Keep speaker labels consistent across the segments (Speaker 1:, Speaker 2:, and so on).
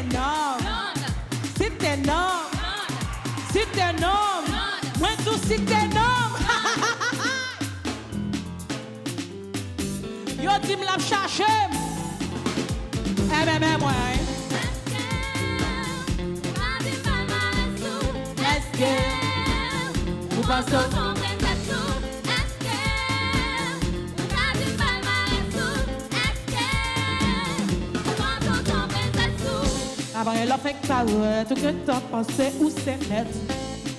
Speaker 1: nom, si t'es nom, si t'es nom, moi tout si t'es nom. Yo dis me la chercher. Eh ben moi. Est-ce que vous pensez avant elle a fait carré, tout que t'en penses où c'est net.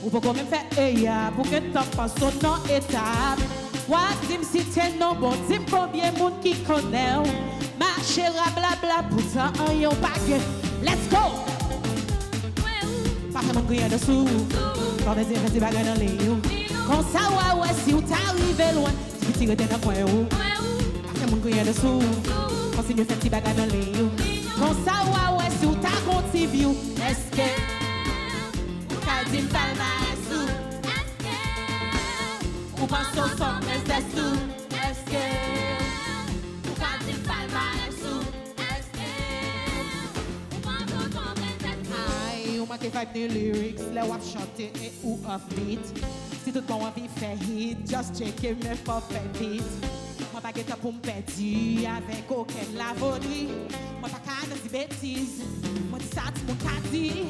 Speaker 1: Ou pour même faire eya, pour que t'en penses au non étape. Wa dis-moi si t'es non bon, dis-moi combien monde qui connaît. Marcher à blabla, pourtant en yon baguette. Let's go! Pas mon crier dessous, quand des effets de baguette dans les yeux. Quand ça ouais, si ou t'arrives loin, tu tires dans le coin où. Pas mon crier dessous, quand c'est mieux fait petit baguette dans les yeux. Quand ça ouais, si ou t'as compté view, est-ce que t'as dit palmarès ou est-ce que ou pense au son mais c'est tout, est-ce que t'as dit palmarès ou est-ce que ou pense au son mais c'est tout. Aïe, ou manque fait des lyrics, les wap chanter et ou offbeat. Si tout le monde envie faire hit, just check it, mais faut faire vite. Moi pas guette pour me perdre avec aucune lavonerie. Moi pas qu'à dire des bêtises. Moi dis ça tu m'as qu'à dire.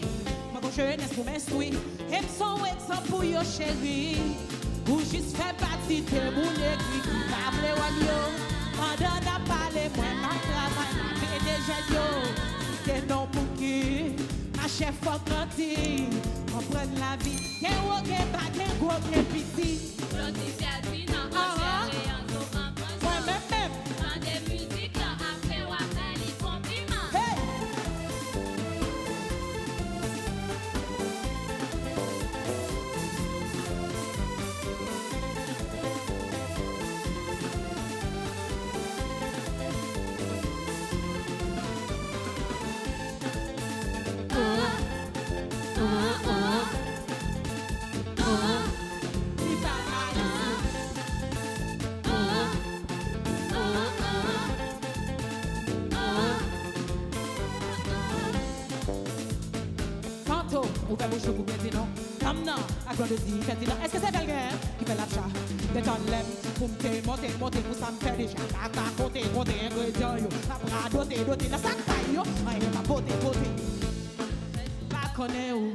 Speaker 1: Moi quand jeunesse pour m'instruire. Et son exemple pour yo chérie. Ou juste faire partie de mon écrit. Pas vle wanyo. Pendant n'a parlé moi ma travail ma fait déjà yo. C'est non pour qui. Ma chef faut grandir. Comprendre la vie. Qu'est ou qu'est pas qu'est gros qu'est petit. L'autre c'est dit non. Ou fait bouche pour dire non. Comme non, à quoi de dire, fait non. Est-ce que c'est quelqu'un qui fait l'achat? Des tonnes l'aime pour monter, pour ça me fait déjà. À côté, ingrédients, yo. Après, doter, la sac paille, yo. Rien pas beauté. Pas connaît où,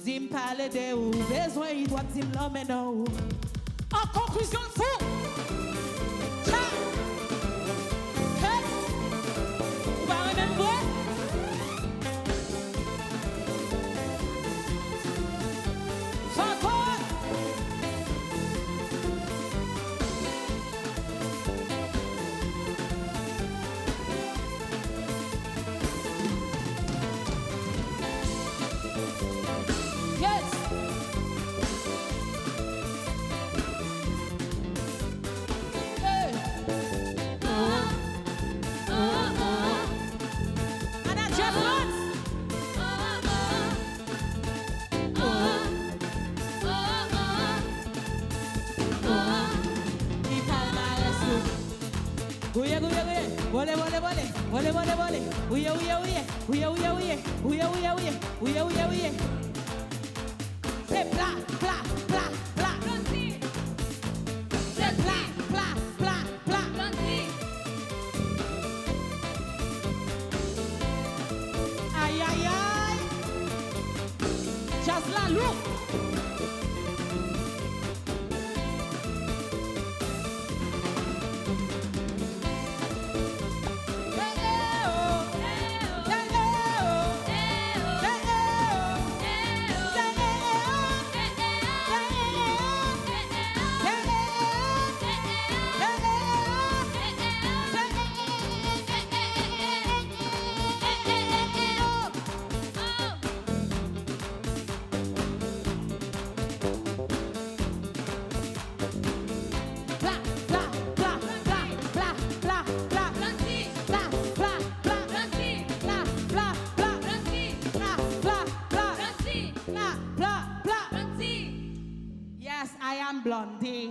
Speaker 1: dis-moi parler de où. Besoin, il doit dire l'homme et non. En conclusion, fou! Ouye. C'est plat. C'est plat. Aïe. Just la look. Yes, I am Blondie.